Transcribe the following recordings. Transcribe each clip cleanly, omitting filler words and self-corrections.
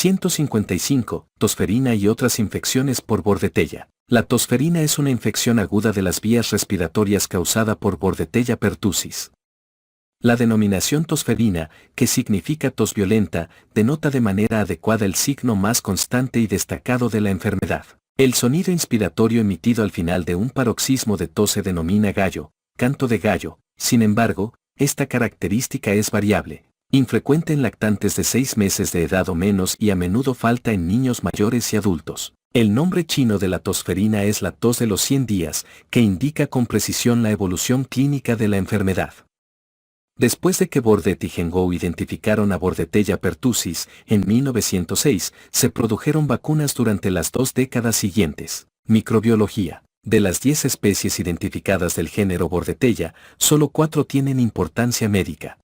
155. Tosferina y otras infecciones por Bordetella. La tosferina es una infección aguda de las vías respiratorias causada por Bordetella pertussis. La denominación tosferina, que significa tos violenta, denota de manera adecuada el signo más constante y destacado de la enfermedad. El sonido inspiratorio emitido al final de un paroxismo de tos se denomina gallo, canto de gallo. Sin embargo, esta característica es variable, infrecuente en lactantes de 6 meses de edad o menos y a menudo falta en niños mayores y adultos. El nombre chino de la tosferina es la tos de los 100 días, que indica con precisión la evolución clínica de la enfermedad. Después de que Bordet y Gengou identificaron a Bordetella pertussis, en 1906, se produjeron vacunas durante las 2 décadas siguientes. Microbiología. De las 10 especies identificadas del género Bordetella, solo 4 tienen importancia médica.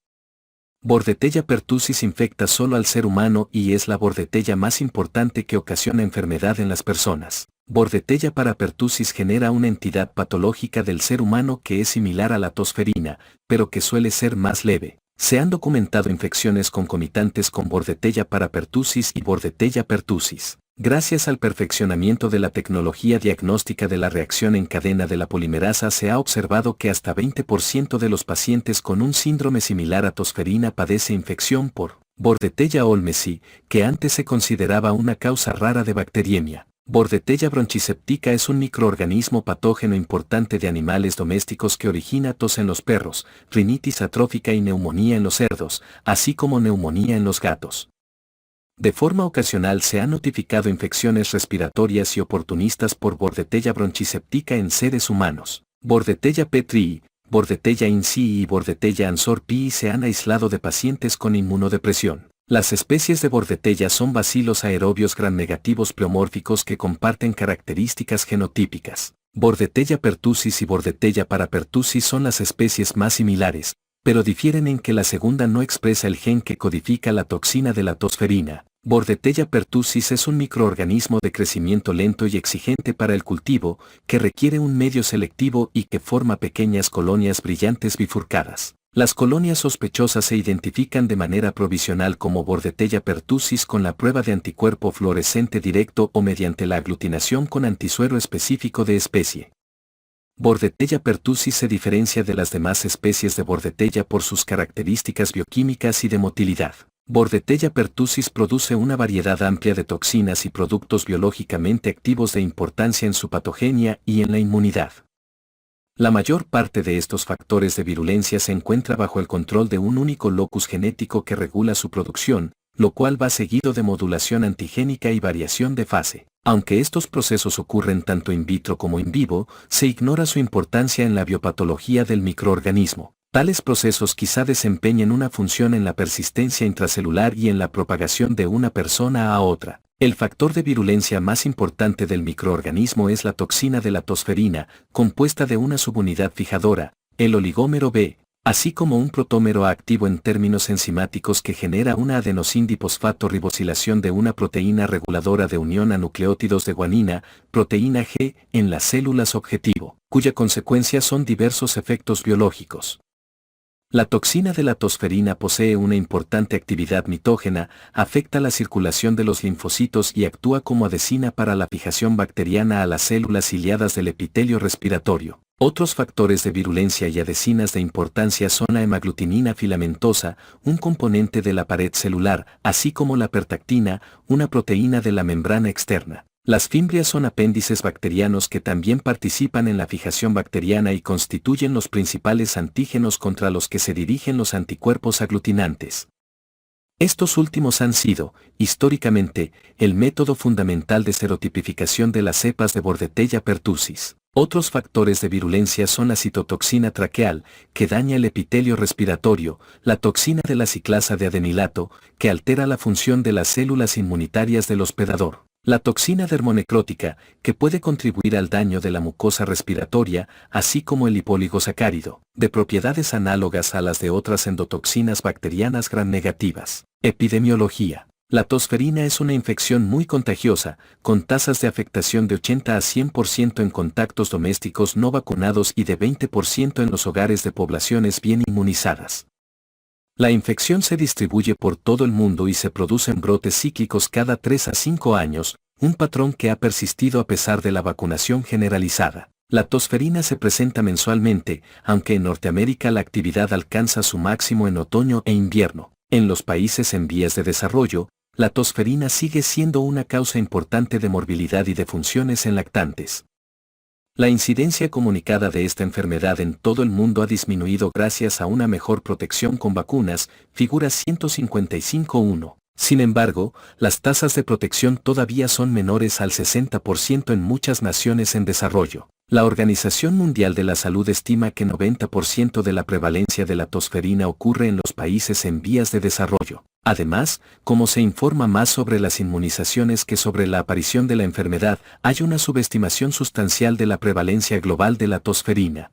Bordetella pertussis infecta solo al ser humano y es la Bordetella más importante que ocasiona enfermedad en las personas. Bordetella parapertussis genera una entidad patológica del ser humano que es similar a la tosferina, pero que suele ser más leve. Se han documentado infecciones concomitantes con Bordetella parapertussis y Bordetella pertussis. Gracias al perfeccionamiento de la tecnología diagnóstica de la reacción en cadena de la polimerasa se ha observado que hasta 20% de los pacientes con un síndrome similar a tosferina padece infección por Bordetella olmesii, que antes se consideraba una causa rara de bacteriemia. Bordetella bronchiseptica es un microorganismo patógeno importante de animales domésticos que origina tos en los perros, rinitis atrófica y neumonía en los cerdos, así como neumonía en los gatos. De forma ocasional se han notificado infecciones respiratorias y oportunistas por Bordetella bronchiseptica en seres humanos. Bordetella petrii, Bordetella insii y Bordetella ansor-pii se han aislado de pacientes con inmunodepresión. Las especies de Bordetella son bacilos aerobios gram-negativos pleomórficos que comparten características genotípicas. Bordetella pertussis y Bordetella parapertussis son las especies más similares, pero difieren en que la segunda no expresa el gen que codifica la toxina de la tosferina. Bordetella pertussis es un microorganismo de crecimiento lento y exigente para el cultivo, que requiere un medio selectivo y que forma pequeñas colonias brillantes bifurcadas. Las colonias sospechosas se identifican de manera provisional como Bordetella pertussis con la prueba de anticuerpo fluorescente directo o mediante la aglutinación con antisuero específico de especie. Bordetella pertussis se diferencia de las demás especies de Bordetella por sus características bioquímicas y de motilidad. Bordetella pertussis produce una variedad amplia de toxinas y productos biológicamente activos de importancia en su patogenia y en la inmunidad. La mayor parte de estos factores de virulencia se encuentra bajo el control de un único locus genético que regula su producción, lo cual va seguido de modulación antigénica y variación de fase. Aunque estos procesos ocurren tanto in vitro como in vivo, se ignora su importancia en la biopatología del microorganismo. Tales procesos quizá desempeñen una función en la persistencia intracelular y en la propagación de una persona a otra. El factor de virulencia más importante del microorganismo es la toxina de la tosferina, compuesta de una subunidad fijadora, el oligómero B, así como un protómero activo en términos enzimáticos que genera una adenosín-difosfato ribosilación de una proteína reguladora de unión a nucleótidos de guanina, proteína G, en las células objetivo, cuya consecuencia son diversos efectos biológicos. La toxina de la tosferina posee una importante actividad mitógena, afecta la circulación de los linfocitos y actúa como adhesina para la fijación bacteriana a las células ciliadas del epitelio respiratorio. Otros factores de virulencia y adhesinas de importancia son la hemaglutinina filamentosa, un componente de la pared celular, así como la pertactina, una proteína de la membrana externa. Las fimbrias son apéndices bacterianos que también participan en la fijación bacteriana y constituyen los principales antígenos contra los que se dirigen los anticuerpos aglutinantes. Estos últimos han sido, históricamente, el método fundamental de serotipificación de las cepas de Bordetella pertussis. Otros factores de virulencia son la citotoxina traqueal, que daña el epitelio respiratorio, la toxina de la ciclasa de adenilato, que altera la función de las células inmunitarias del hospedador. La toxina dermonecrótica, que puede contribuir al daño de la mucosa respiratoria, así como el hipoligosacárido, de propiedades análogas a las de otras endotoxinas bacterianas gram-negativas. Epidemiología. La tosferina es una infección muy contagiosa, con tasas de afectación de 80 a 100% en contactos domésticos no vacunados y de 20% en los hogares de poblaciones bien inmunizadas. La infección se distribuye por todo el mundo y se producen brotes cíclicos cada 3 a 5 años, un patrón que ha persistido a pesar de la vacunación generalizada. La tosferina se presenta mensualmente, aunque en Norteamérica la actividad alcanza su máximo en otoño e invierno. En los países en vías de desarrollo, la tosferina sigue siendo una causa importante de morbilidad y defunciones en lactantes. La incidencia comunicada de esta enfermedad en todo el mundo ha disminuido gracias a una mejor protección con vacunas, figura 155.1. Sin embargo, las tasas de protección todavía son menores al 60% en muchas naciones en desarrollo. La Organización Mundial de la Salud estima que 90% de la prevalencia de la tosferina ocurre en los países en vías de desarrollo. Además, como se informa más sobre las inmunizaciones que sobre la aparición de la enfermedad, hay una subestimación sustancial de la prevalencia global de la tosferina.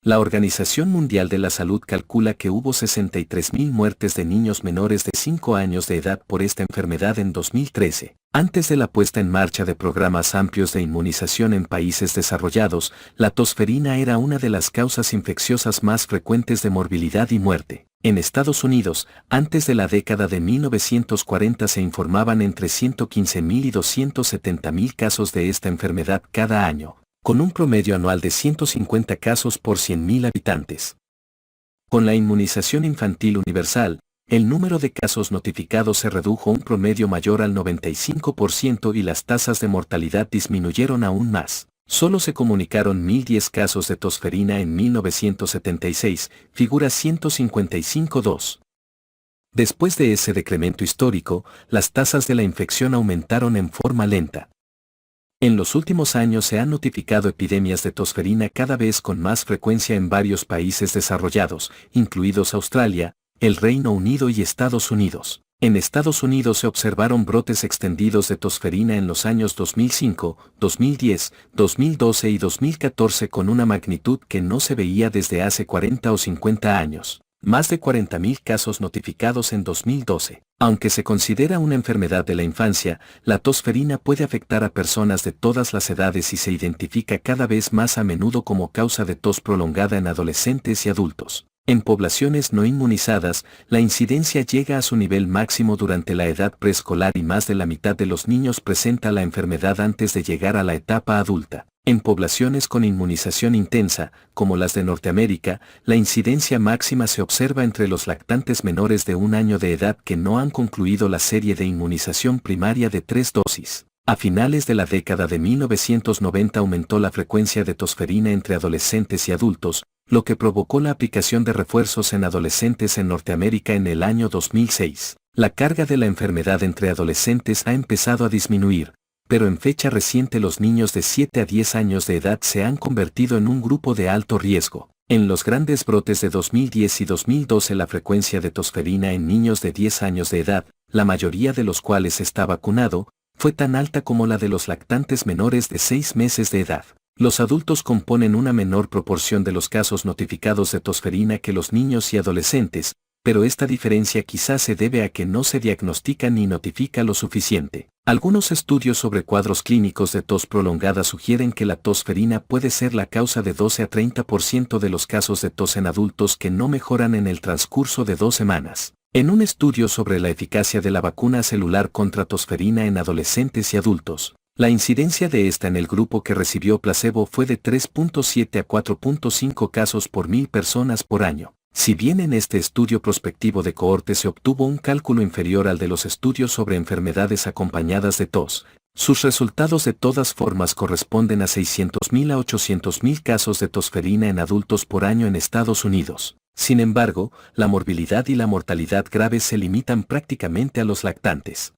La Organización Mundial de la Salud calcula que hubo 63.000 muertes de niños menores de 5 años de edad por esta enfermedad en 2013. Antes de la puesta en marcha de programas amplios de inmunización en países desarrollados, la tosferina era una de las causas infecciosas más frecuentes de morbilidad y muerte. En Estados Unidos, antes de la década de 1940 se informaban entre 115.000 y 270.000 casos de esta enfermedad cada año, con un promedio anual de 150 casos por 100.000 habitantes. Con la inmunización infantil universal, el número de casos notificados se redujo a un promedio mayor al 95% y las tasas de mortalidad disminuyeron aún más. Solo se comunicaron 1.010 casos de tosferina en 1976, figura 155.2. Después de ese decremento histórico, las tasas de la infección aumentaron en forma lenta. En los últimos años se han notificado epidemias de tosferina cada vez con más frecuencia en varios países desarrollados, incluidos Australia, el Reino Unido y Estados Unidos. En Estados Unidos se observaron brotes extendidos de tosferina en los años 2005, 2010, 2012 y 2014 con una magnitud que no se veía desde hace 40 o 50 años. Más de 40.000 casos notificados en 2012. Aunque se considera una enfermedad de la infancia, la tosferina puede afectar a personas de todas las edades y se identifica cada vez más a menudo como causa de tos prolongada en adolescentes y adultos. En poblaciones no inmunizadas, la incidencia llega a su nivel máximo durante la edad preescolar y más de la mitad de los niños presenta la enfermedad antes de llegar a la etapa adulta. En poblaciones con inmunización intensa, como las de Norteamérica, la incidencia máxima se observa entre los lactantes menores de 1 año de edad que no han concluido la serie de inmunización primaria de 3 dosis. A finales de la década de 1990 aumentó la frecuencia de tosferina entre adolescentes y adultos, lo que provocó la aplicación de refuerzos en adolescentes en Norteamérica en el año 2006. La carga de la enfermedad entre adolescentes ha empezado a disminuir, pero en fecha reciente los niños de 7 a 10 años de edad se han convertido en un grupo de alto riesgo. En los grandes brotes de 2010 y 2012 la frecuencia de tosferina en niños de 10 años de edad, la mayoría de los cuales está vacunado, fue tan alta como la de los lactantes menores de 6 meses de edad. Los adultos componen una menor proporción de los casos notificados de tosferina que los niños y adolescentes, pero esta diferencia quizás se debe a que no se diagnostica ni notifica lo suficiente. Algunos estudios sobre cuadros clínicos de tos prolongada sugieren que la tosferina puede ser la causa de 12 a 30% de los casos de tos en adultos que no mejoran en el transcurso de 2 semanas. En un estudio sobre la eficacia de la vacuna celular contra tosferina en adolescentes y adultos, la incidencia de esta en el grupo que recibió placebo fue de 3.7 a 4.5 casos por 1.000 personas por año. Si bien en este estudio prospectivo de cohorte se obtuvo un cálculo inferior al de los estudios sobre enfermedades acompañadas de tos, sus resultados de todas formas corresponden a 600.000 a 800.000 casos de tosferina en adultos por año en Estados Unidos. Sin embargo, la morbilidad y la mortalidad graves se limitan prácticamente a los lactantes.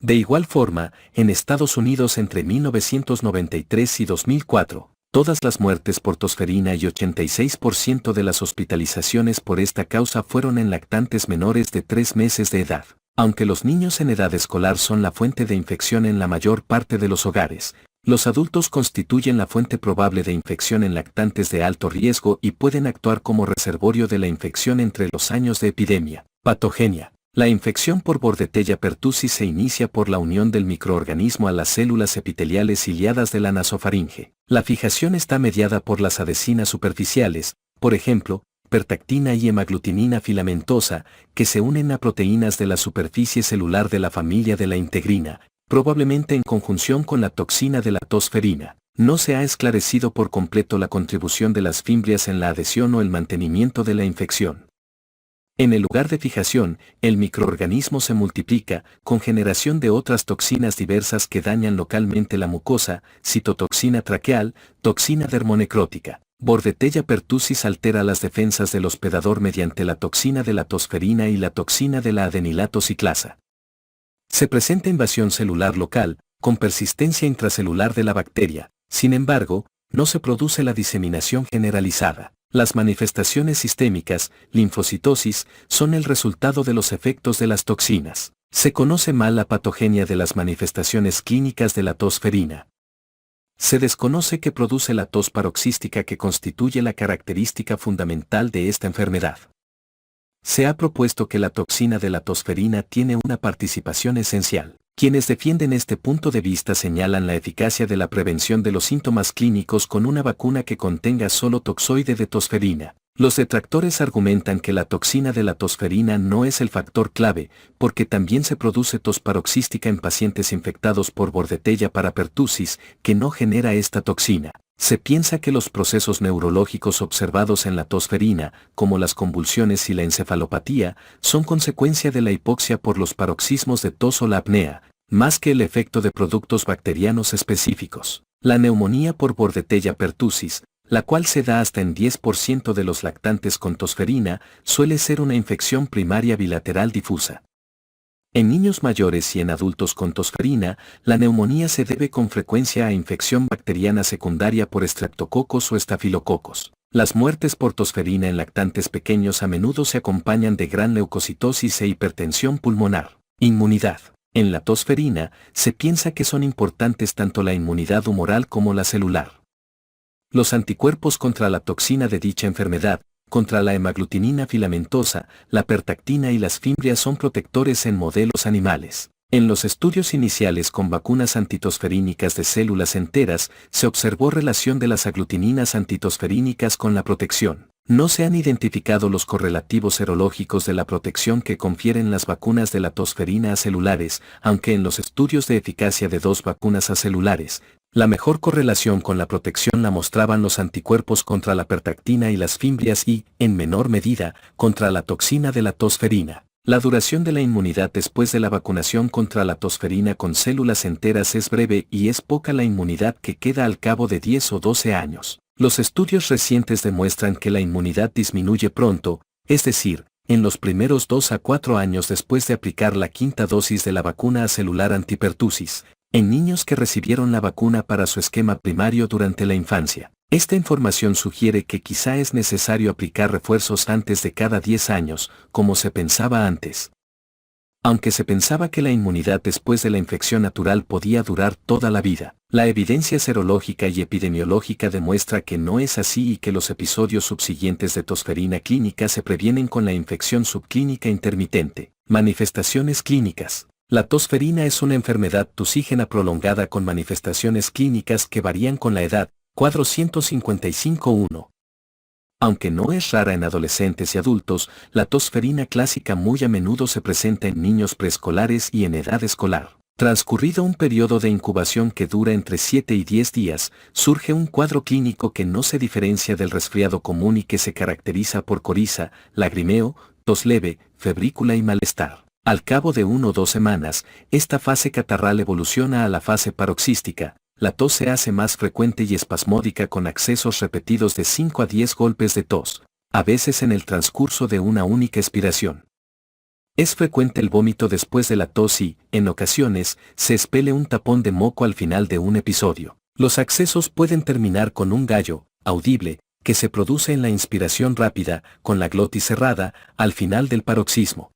De igual forma, en Estados Unidos entre 1993 y 2004, todas las muertes por tosferina y 86% de las hospitalizaciones por esta causa fueron en lactantes menores de 3 meses de edad. Aunque los niños en edad escolar son la fuente de infección en la mayor parte de los hogares, los adultos constituyen la fuente probable de infección en lactantes de alto riesgo y pueden actuar como reservorio de la infección entre los años de epidemia. Patogenia. La infección por Bordetella pertussis se inicia por la unión del microorganismo a las células epiteliales ciliadas de la nasofaringe. La fijación está mediada por las adhesinas superficiales, por ejemplo, pertactina y hemaglutinina filamentosa, que se unen a proteínas de la superficie celular de la familia de la integrina, probablemente en conjunción con la toxina de la tosferina. No se ha esclarecido por completo la contribución de las fimbrias en la adhesión o el mantenimiento de la infección. En el lugar de fijación, el microorganismo se multiplica, con generación de otras toxinas diversas que dañan localmente la mucosa, citotoxina traqueal, toxina dermonecrótica. Bordetella pertussis altera las defensas del hospedador mediante la toxina de la tosferina y la toxina de la adenilato ciclasa. Se presenta invasión celular local, con persistencia intracelular de la bacteria. Sin embargo, no se produce la diseminación generalizada. Las manifestaciones sistémicas, linfocitosis, son el resultado de los efectos de las toxinas. Se conoce mal la patogenia de las manifestaciones clínicas de la tosferina. Se desconoce qué produce la tos paroxística que constituye la característica fundamental de esta enfermedad. Se ha propuesto que la toxina de la tosferina tiene una participación esencial. Quienes defienden este punto de vista señalan la eficacia de la prevención de los síntomas clínicos con una vacuna que contenga solo toxoide de tosferina. Los detractores argumentan que la toxina de la tosferina no es el factor clave, porque también se produce tos paroxística en pacientes infectados por Bordetella parapertussis, que no genera esta toxina. Se piensa que los procesos neurológicos observados en la tosferina, como las convulsiones y la encefalopatía, son consecuencia de la hipoxia por los paroxismos de tos o la apnea, más que el efecto de productos bacterianos específicos. La neumonía por Bordetella pertussis, la cual se da hasta en 10% de los lactantes con tosferina, suele ser una infección primaria bilateral difusa. En niños mayores y en adultos con tosferina, la neumonía se debe con frecuencia a infección bacteriana secundaria por estreptococos o estafilococos. Las muertes por tosferina en lactantes pequeños a menudo se acompañan de gran leucocitosis e hipertensión pulmonar. Inmunidad. En la tosferina, se piensa que son importantes tanto la inmunidad humoral como la celular. Los anticuerpos contra la toxina de dicha enfermedad, contra la hemaglutinina filamentosa, la pertactina y las fimbrias son protectores en modelos animales. En los estudios iniciales con vacunas antitosferínicas de células enteras, se observó relación de las aglutininas antitosferínicas con la protección. No se han identificado los correlativos serológicos de la protección que confieren las vacunas de la tosferina a celulares, aunque en los estudios de eficacia de dos vacunas a celulares, la mejor correlación con la protección la mostraban los anticuerpos contra la pertactina y las fimbrias y, en menor medida, contra la toxina de la tosferina. La duración de la inmunidad después de la vacunación contra la tosferina con células enteras es breve y es poca la inmunidad que queda al cabo de 10 o 12 años. Los estudios recientes demuestran que la inmunidad disminuye pronto, es decir, en los primeros 2 a 4 años después de aplicar la quinta dosis de la vacuna acelular antipertussis, en niños que recibieron la vacuna para su esquema primario durante la infancia. Esta información sugiere que quizá es necesario aplicar refuerzos antes de cada 10 años, como se pensaba antes. Aunque se pensaba que la inmunidad después de la infección natural podía durar toda la vida, la evidencia serológica y epidemiológica demuestra que no es así y que los episodios subsiguientes de tosferina clínica se previenen con la infección subclínica intermitente. Manifestaciones clínicas. La tosferina es una enfermedad tusígena prolongada con manifestaciones clínicas que varían con la edad. Cuadro 155.1. Aunque no es rara en adolescentes y adultos, la tosferina clásica muy a menudo se presenta en niños preescolares y en edad escolar. Transcurrido un periodo de incubación que dura entre 7 y 10 días, surge un cuadro clínico que no se diferencia del resfriado común y que se caracteriza por coriza, lagrimeo, tos leve, febrícula y malestar. Al cabo de 1 o 2 semanas, esta fase catarral evoluciona a la fase paroxística. La tos se hace más frecuente y espasmódica con accesos repetidos de 5 a 10 golpes de tos, a veces en el transcurso de una única expiración. Es frecuente el vómito después de la tos y, en ocasiones, se expele un tapón de moco al final de un episodio. Los accesos pueden terminar con un gallo, audible, que se produce en la inspiración rápida, con la glotis cerrada, al final del paroxismo.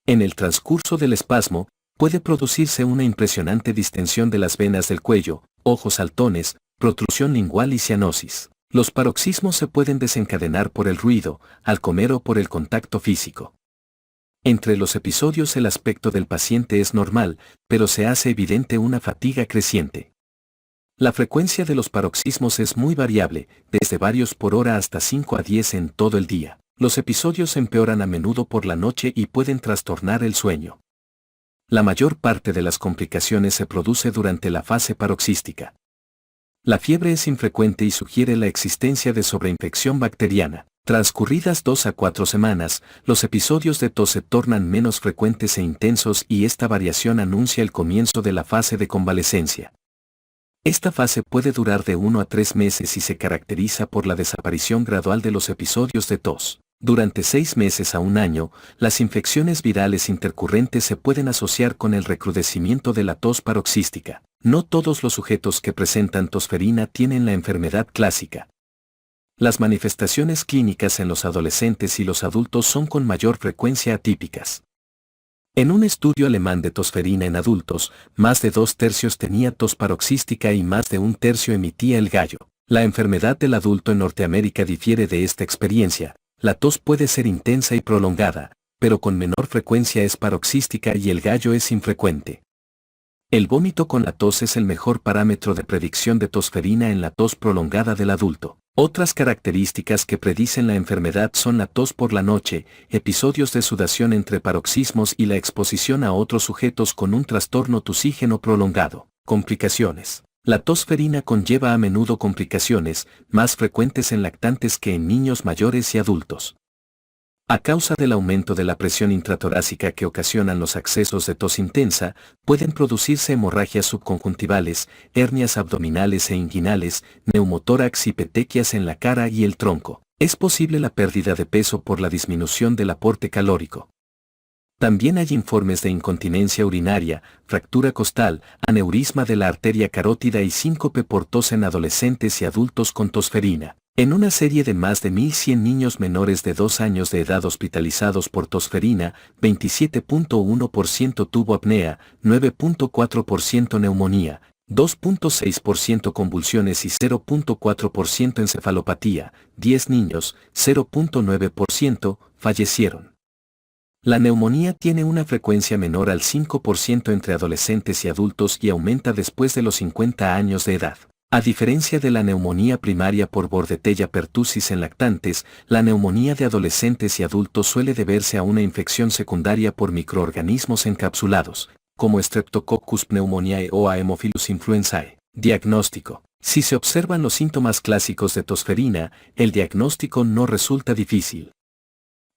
En el transcurso del espasmo, puede producirse una impresionante distensión de las venas del cuello, ojos saltones, protrusión lingual y cianosis. Los paroxismos se pueden desencadenar por el ruido, al comer o por el contacto físico. Entre los episodios el aspecto del paciente es normal, pero se hace evidente una fatiga creciente. La frecuencia de los paroxismos es muy variable, desde varios por hora hasta 5 a 10 en todo el día. Los episodios empeoran a menudo por la noche y pueden trastornar el sueño. La mayor parte de las complicaciones se produce durante la fase paroxística. La fiebre es infrecuente y sugiere la existencia de sobreinfección bacteriana. Transcurridas 2 a 4 semanas, los episodios de tos se tornan menos frecuentes e intensos y esta variación anuncia el comienzo de la fase de convalecencia. Esta fase puede durar de 1 a 3 meses y se caracteriza por la desaparición gradual de los episodios de tos. Durante 6 meses a 1 año, las infecciones virales intercurrentes se pueden asociar con el recrudecimiento de la tos paroxística. No todos los sujetos que presentan tosferina tienen la enfermedad clásica. Las manifestaciones clínicas en los adolescentes y los adultos son con mayor frecuencia atípicas. En un estudio alemán de tosferina en adultos, más de 2/3 tenía tos paroxística y más de 1/3 emitía el gallo. La enfermedad del adulto en Norteamérica difiere de esta experiencia. La tos puede ser intensa y prolongada, pero con menor frecuencia es paroxística y el gallo es infrecuente. El vómito con la tos es el mejor parámetro de predicción de tosferina en la tos prolongada del adulto. Otras características que predicen la enfermedad son la tos por la noche, episodios de sudación entre paroxismos y la exposición a otros sujetos con un trastorno tusígeno prolongado. Complicaciones. La tosferina conlleva a menudo complicaciones, más frecuentes en lactantes que en niños mayores y adultos. A causa del aumento de la presión intratorácica que ocasionan los accesos de tos intensa, pueden producirse hemorragias subconjuntivales, hernias abdominales e inguinales, neumotórax y petequias en la cara y el tronco. Es posible la pérdida de peso por la disminución del aporte calórico. También hay informes de incontinencia urinaria, fractura costal, aneurisma de la arteria carótida y síncope por tos en adolescentes y adultos con tosferina. En una serie de más de 1.100 niños menores de 2 años de edad hospitalizados por tosferina, 27.1% tuvo apnea, 9.4% neumonía, 2.6% convulsiones y 0.4% encefalopatía. 10 niños, 0.9%, fallecieron. La neumonía tiene una frecuencia menor al 5% entre adolescentes y adultos y aumenta después de los 50 años de edad. A diferencia de la neumonía primaria por Bordetella pertussis en lactantes, la neumonía de adolescentes y adultos suele deberse a una infección secundaria por microorganismos encapsulados, como Streptococcus pneumoniae o Haemophilus influenzae. Diagnóstico. Si se observan los síntomas clásicos de tosferina, el diagnóstico no resulta difícil.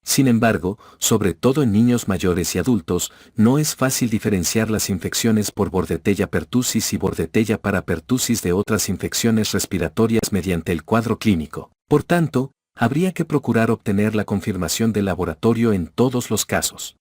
Sin embargo, sobre todo en niños mayores y adultos, no es fácil diferenciar las infecciones por Bordetella pertussis y Bordetella parapertussis de otras infecciones respiratorias mediante el cuadro clínico. Por tanto, habría que procurar obtener la confirmación del laboratorio en todos los casos.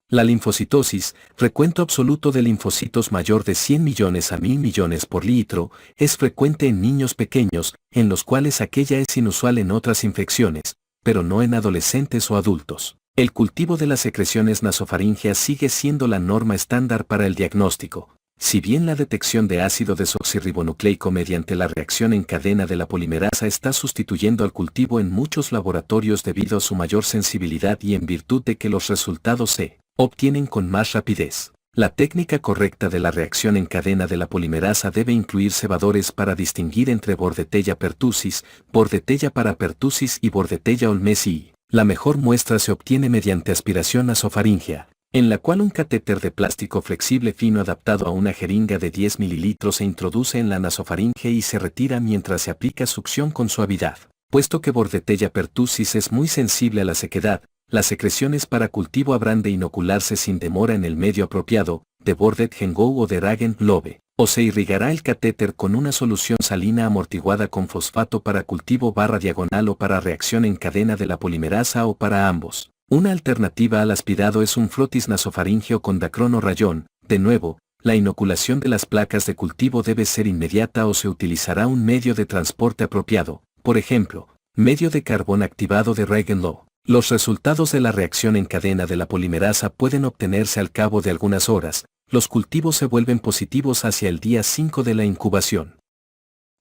La linfocitosis, recuento absoluto de linfocitos mayor de 100 millones a 1.000 millones por litro, es frecuente en niños pequeños, en los cuales aquella es inusual en otras infecciones, pero no en adolescentes o adultos. El cultivo de las secreciones nasofaríngeas sigue siendo la norma estándar para el diagnóstico. Si bien la detección de ácido desoxirribonucleico mediante la reacción en cadena de la polimerasa está sustituyendo al cultivo en muchos laboratorios debido a su mayor sensibilidad y en virtud de que los resultados se obtienen con más rapidez. La técnica correcta de la reacción en cadena de la polimerasa debe incluir cebadores para distinguir entre Bordetella pertussis, Bordetella parapertussis y Bordetella olmesii. La mejor muestra se obtiene mediante aspiración nasofaríngea, en la cual un catéter de plástico flexible fino adaptado a una jeringa de 10 mililitros se introduce en la nasofaringe y se retira mientras se aplica succión con suavidad. Puesto que Bordetella pertussis es muy sensible a la sequedad, las secreciones para cultivo habrán de inocularse sin demora en el medio apropiado, de Bordet Gengou o de Ragen Lobe, o se irrigará el catéter con una solución salina amortiguada con fosfato para cultivo /diagonal o para reacción en cadena de la polimerasa o para ambos. Una alternativa al aspirado es un frotis nasofaríngeo con dacrón o rayón. De nuevo, la inoculación de las placas de cultivo debe ser inmediata o se utilizará un medio de transporte apropiado, por ejemplo, medio de carbón activado de Ragen-Lowe. Los resultados de la reacción en cadena de la polimerasa pueden obtenerse al cabo de algunas horas. Los cultivos se vuelven positivos hacia el día 5 de la incubación.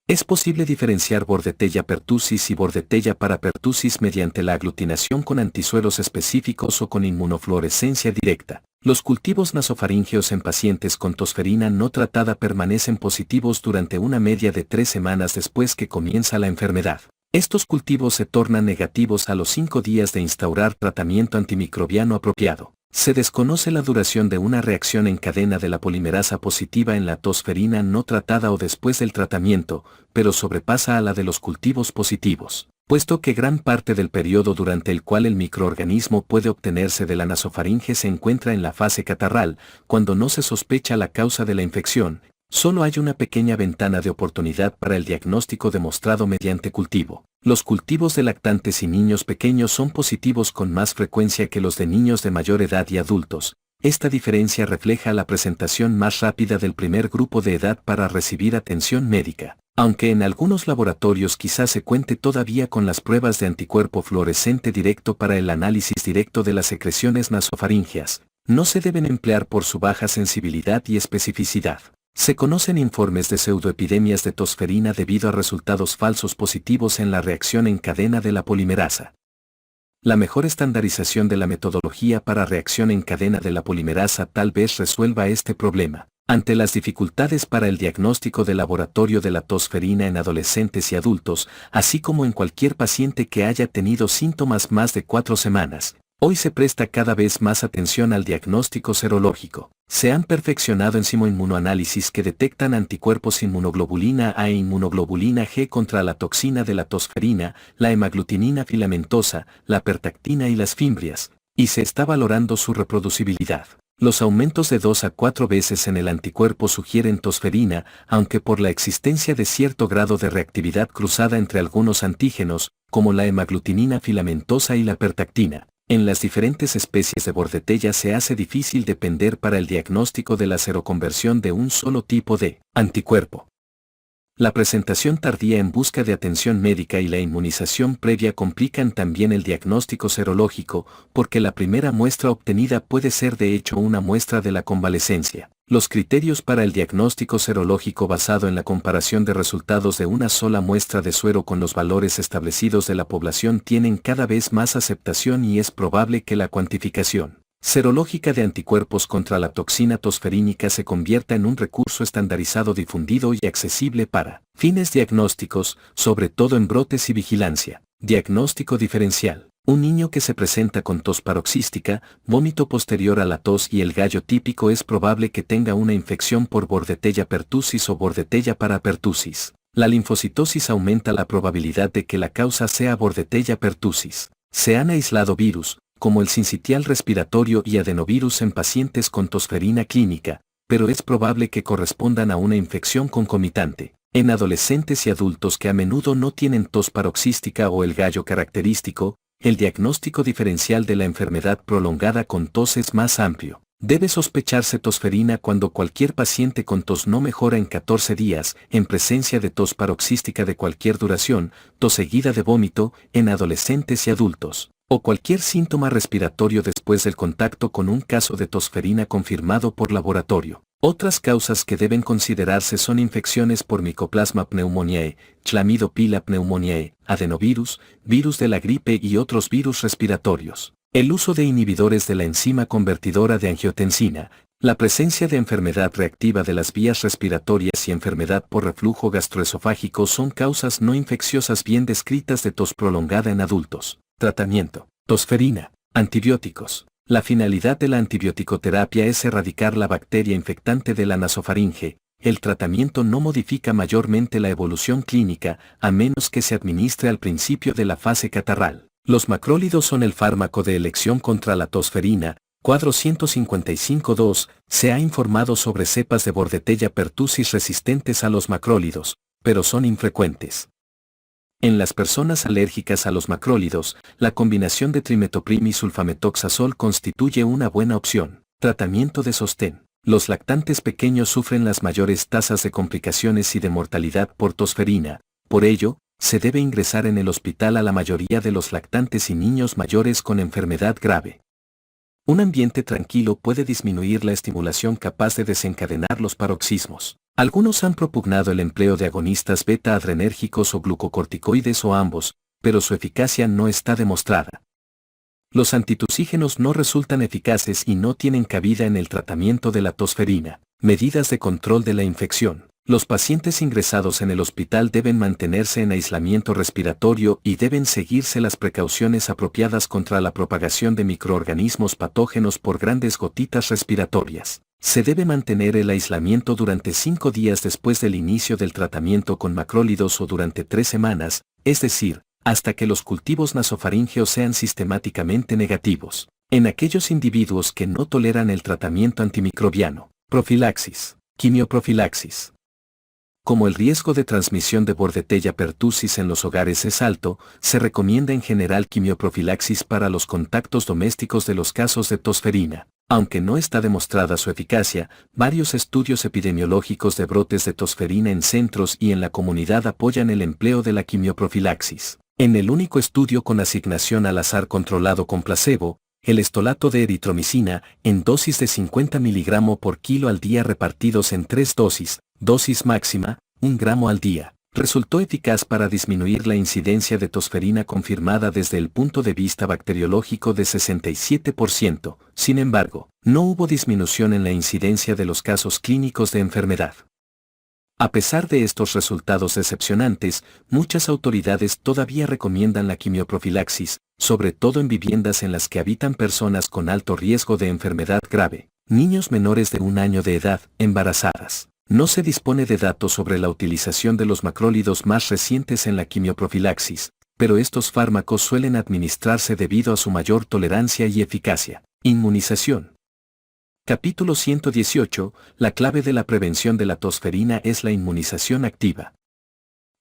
Es posible diferenciar Bordetella pertussis y Bordetella parapertussis mediante la aglutinación con antisueros específicos o con inmunofluorescencia directa. Los cultivos nasofaríngeos en pacientes con tosferina no tratada permanecen positivos durante una media de 3 semanas después que comienza la enfermedad. Estos cultivos se tornan negativos a los 5 días de instaurar tratamiento antimicrobiano apropiado. Se desconoce la duración de una reacción en cadena de la polimerasa positiva en la tosferina no tratada o después del tratamiento, pero sobrepasa a la de los cultivos positivos, puesto que gran parte del periodo durante el cual el microorganismo puede obtenerse de la nasofaringe se encuentra en la fase catarral, cuando no se sospecha la causa de la infección. Solo hay una pequeña ventana de oportunidad para el diagnóstico demostrado mediante cultivo. Los cultivos de lactantes y niños pequeños son positivos con más frecuencia que los de niños de mayor edad y adultos. Esta diferencia refleja la presentación más rápida del primer grupo de edad para recibir atención médica. Aunque en algunos laboratorios quizás se cuente todavía con las pruebas de anticuerpo fluorescente directo para el análisis directo de las secreciones nasofaríngeas, no se deben emplear por su baja sensibilidad y especificidad. Se conocen informes de pseudoepidemias de tosferina debido a resultados falsos positivos en la reacción en cadena de la polimerasa. La mejor estandarización de la metodología para reacción en cadena de la polimerasa tal vez resuelva este problema. Ante las dificultades para el diagnóstico de laboratorio de la tosferina en adolescentes y adultos, así como en cualquier paciente que haya tenido síntomas más de 4 semanas, hoy se presta cada vez más atención al diagnóstico serológico. Se han perfeccionado enzimoinmunoanálisis que detectan anticuerpos inmunoglobulina A e inmunoglobulina G contra la toxina de la tosferina, la hemaglutinina filamentosa, la pertactina y las fimbrias, y se está valorando su reproducibilidad. Los aumentos de 2 a 4 veces en el anticuerpo sugieren tosferina, aunque por la existencia de cierto grado de reactividad cruzada entre algunos antígenos, como la hemaglutinina filamentosa y la pertactina. En las diferentes especies de Bordetella se hace difícil depender para el diagnóstico de la seroconversión de un solo tipo de anticuerpo. La presentación tardía en busca de atención médica y la inmunización previa complican también el diagnóstico serológico, porque la primera muestra obtenida puede ser de hecho una muestra de la convalecencia. Los criterios para el diagnóstico serológico basado en la comparación de resultados de una sola muestra de suero con los valores establecidos de la población tienen cada vez más aceptación y es probable que la cuantificación serológica de anticuerpos contra la toxina tosferínica se convierta en un recurso estandarizado difundido y accesible para fines diagnósticos, sobre todo en brotes y vigilancia. Diagnóstico diferencial. Un niño que se presenta con tos paroxística, vómito posterior a la tos y el gallo típico es probable que tenga una infección por Bordetella pertussis o Bordetella parapertussis. La linfocitosis aumenta la probabilidad de que la causa sea Bordetella pertussis. Se han aislado virus, como el sincitial respiratorio y adenovirus en pacientes con tosferina clínica, pero es probable que correspondan a una infección concomitante. En adolescentes y adultos que a menudo no tienen tos paroxística o el gallo característico, el diagnóstico diferencial de la enfermedad prolongada con tos es más amplio. Debe sospecharse tosferina cuando cualquier paciente con tos no mejora en 14 días, en presencia de tos paroxística de cualquier duración, tos seguida de vómito, en adolescentes y adultos, o cualquier síntoma respiratorio después del contacto con un caso de tosferina confirmado por laboratorio. Otras causas que deben considerarse son infecciones por Mycoplasma pneumoniae, Chlamydopila pneumoniae, adenovirus, virus de la gripe y otros virus respiratorios. El uso de inhibidores de la enzima convertidora de angiotensina, la presencia de enfermedad reactiva de las vías respiratorias y enfermedad por reflujo gastroesofágico son causas no infecciosas bien descritas de tos prolongada en adultos. Tratamiento. Tosferina. Antibióticos. La finalidad de la antibioticoterapia es erradicar la bacteria infectante de la nasofaringe. El tratamiento no modifica mayormente la evolución clínica, a menos que se administre al principio de la fase catarral. Los macrólidos son el fármaco de elección contra la tosferina. Cuadro 155.2. Se ha informado sobre cepas de Bordetella pertussis resistentes a los macrólidos, pero son infrecuentes. En las personas alérgicas a los macrólidos, la combinación de trimetoprim y sulfametoxazol constituye una buena opción. Tratamiento de sostén. Los lactantes pequeños sufren las mayores tasas de complicaciones y de mortalidad por tosferina, por ello, se debe ingresar en el hospital a la mayoría de los lactantes y niños mayores con enfermedad grave. Un ambiente tranquilo puede disminuir la estimulación capaz de desencadenar los paroxismos. Algunos han propugnado el empleo de agonistas beta-adrenérgicos o glucocorticoides o ambos, pero su eficacia no está demostrada. Los antitusígenos no resultan eficaces y no tienen cabida en el tratamiento de la tosferina. Medidas de control de la infección. Los pacientes ingresados en el hospital deben mantenerse en aislamiento respiratorio y deben seguirse las precauciones apropiadas contra la propagación de microorganismos patógenos por grandes gotitas respiratorias. Se debe mantener el aislamiento durante 5 días después del inicio del tratamiento con macrólidos o durante 3 semanas, es decir, hasta que los cultivos nasofaríngeos sean sistemáticamente negativos. En aquellos individuos que no toleran el tratamiento antimicrobiano. Profilaxis. Quimioprofilaxis. Como el riesgo de transmisión de Bordetella pertussis en los hogares es alto, se recomienda en general quimioprofilaxis para los contactos domésticos de los casos de tosferina. Aunque no está demostrada su eficacia, varios estudios epidemiológicos de brotes de tosferina en centros y en la comunidad apoyan el empleo de la quimioprofilaxis. En el único estudio con asignación al azar controlado con placebo, el estolato de eritromicina, en dosis de 50 mg por kilo al día repartidos en 3 dosis máxima, 1 gramo al día, resultó eficaz para disminuir la incidencia de tosferina confirmada desde el punto de vista bacteriológico de 67%. Sin embargo, no hubo disminución en la incidencia de los casos clínicos de enfermedad. A pesar de estos resultados decepcionantes, muchas autoridades todavía recomiendan la quimioprofilaxis, sobre todo en viviendas en las que habitan personas con alto riesgo de enfermedad grave, niños menores de 1 año de edad, embarazadas. No se dispone de datos sobre la utilización de los macrólidos más recientes en la quimioprofilaxis, pero estos fármacos suelen administrarse debido a su mayor tolerancia y eficacia. Inmunización. Capítulo 118. La clave de la prevención de la tosferina es la inmunización activa.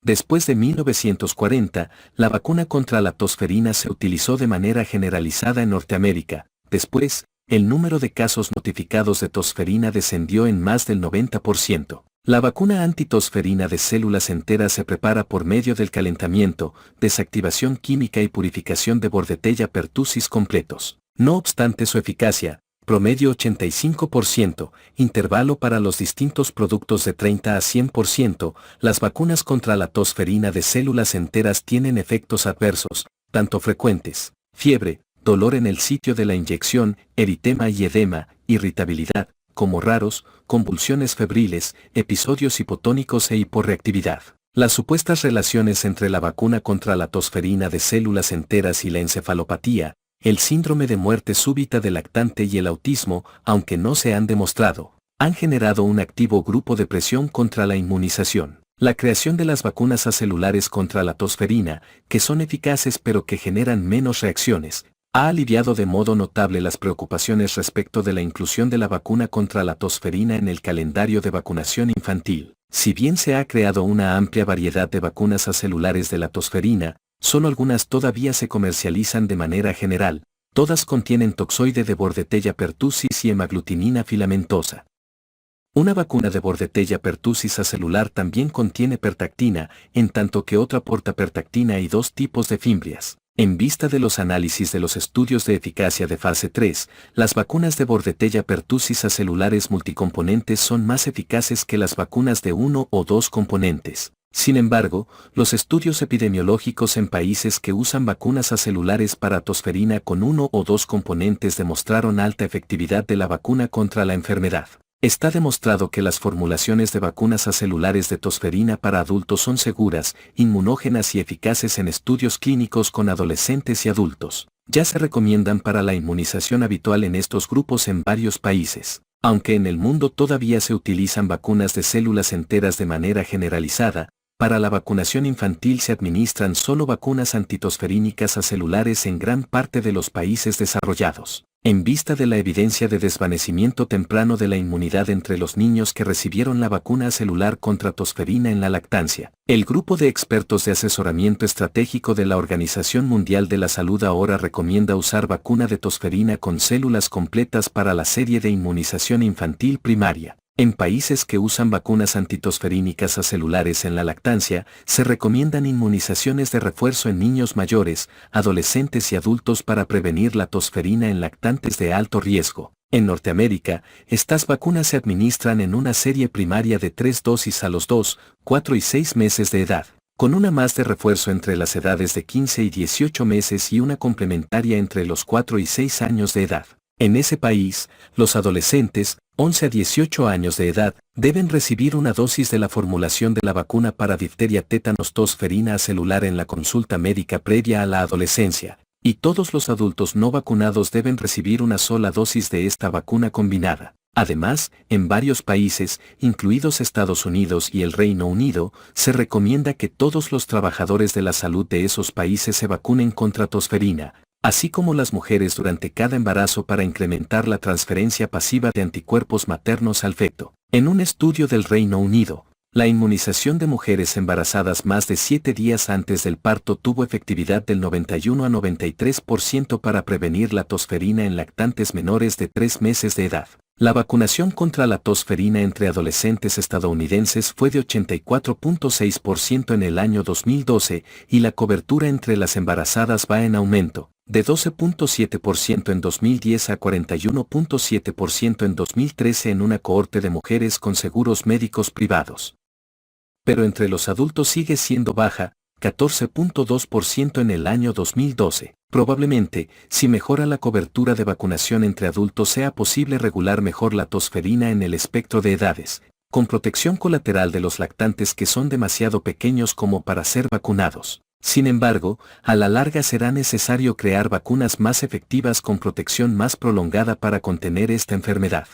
Después de 1940, la vacuna contra la tosferina se utilizó de manera generalizada en Norteamérica. Después, el número de casos notificados de tosferina descendió en más del 90%. La vacuna antitosferina de células enteras se prepara por medio del calentamiento, desactivación química y purificación de Bordetella pertussis completos. No obstante su eficacia, promedio 85%, intervalo para los distintos productos de 30 a 100%, las vacunas contra la tosferina de células enteras tienen efectos adversos, tanto frecuentes, fiebre, dolor en el sitio de la inyección, eritema y edema, irritabilidad, como raros, convulsiones febriles, episodios hipotónicos e hiporreactividad. Las supuestas relaciones entre la vacuna contra la tosferina de células enteras y la encefalopatía, el síndrome de muerte súbita del lactante y el autismo, aunque no se han demostrado, han generado un activo grupo de presión contra la inmunización. La creación de las vacunas acelulares contra la tosferina, que son eficaces pero que generan menos reacciones, ha aliviado de modo notable las preocupaciones respecto de la inclusión de la vacuna contra la tosferina en el calendario de vacunación infantil. Si bien se ha creado una amplia variedad de vacunas acelulares de la tosferina, solo algunas todavía se comercializan de manera general. Todas contienen toxoide de Bordetella pertussis y hemaglutinina filamentosa. Una vacuna de Bordetella pertussis acelular también contiene pertactina, en tanto que otra porta pertactina y 2 tipos de fimbrias. En vista de los análisis de los estudios de eficacia de fase 3, las vacunas de Bordetella pertussis acelulares multicomponentes son más eficaces que las vacunas de 1 o 2 componentes. Sin embargo, los estudios epidemiológicos en países que usan vacunas acelulares para tosferina con 1 o 2 componentes demostraron alta efectividad de la vacuna contra la enfermedad. Está demostrado que las formulaciones de vacunas acelulares de tosferina para adultos son seguras, inmunógenas y eficaces en estudios clínicos con adolescentes y adultos. Ya se recomiendan para la inmunización habitual en estos grupos en varios países. Aunque en el mundo todavía se utilizan vacunas de células enteras de manera generalizada, para la vacunación infantil se administran solo vacunas antitosferínicas acelulares en gran parte de los países desarrollados. En vista de la evidencia de desvanecimiento temprano de la inmunidad entre los niños que recibieron la vacuna celular contra tosferina en la lactancia, el grupo de expertos de asesoramiento estratégico de la Organización Mundial de la Salud ahora recomienda usar vacuna de tosferina con células completas para la serie de inmunización infantil primaria. En países que usan vacunas antitosferínicas acelulares en la lactancia, se recomiendan inmunizaciones de refuerzo en niños mayores, adolescentes y adultos para prevenir la tosferina en lactantes de alto riesgo. En Norteamérica, estas vacunas se administran en una serie primaria de 3 dosis a los 2, 4 y 6 meses de edad, con una más de refuerzo entre las edades de 15 y 18 meses y una complementaria entre los 4 y 6 años de edad. En ese país, los adolescentes, 11 a 18 años de edad, deben recibir una dosis de la formulación de la vacuna para difteria tétanos tosferina celular en la consulta médica previa a la adolescencia, y todos los adultos no vacunados deben recibir una sola dosis de esta vacuna combinada. Además, en varios países, incluidos Estados Unidos y el Reino Unido, se recomienda que todos los trabajadores de la salud de esos países se vacunen contra tosferina, así como las mujeres durante cada embarazo para incrementar la transferencia pasiva de anticuerpos maternos al feto. En un estudio del Reino Unido, la inmunización de mujeres embarazadas más de 7 días antes del parto tuvo efectividad del 91 a 93% para prevenir la tosferina en lactantes menores de 3 meses de edad. La vacunación contra la tosferina entre adolescentes estadounidenses fue de 84.6% en el año 2012 y la cobertura entre las embarazadas va en aumento, de 12.7% en 2010 a 41.7% en 2013 en una cohorte de mujeres con seguros médicos privados. Pero entre los adultos sigue siendo baja, 14.2% en el año 2012. Probablemente, si mejora la cobertura de vacunación entre adultos sea posible regular mejor la tosferina en el espectro de edades, con protección colateral de los lactantes que son demasiado pequeños como para ser vacunados. Sin embargo, a la larga será necesario crear vacunas más efectivas con protección más prolongada para contener esta enfermedad.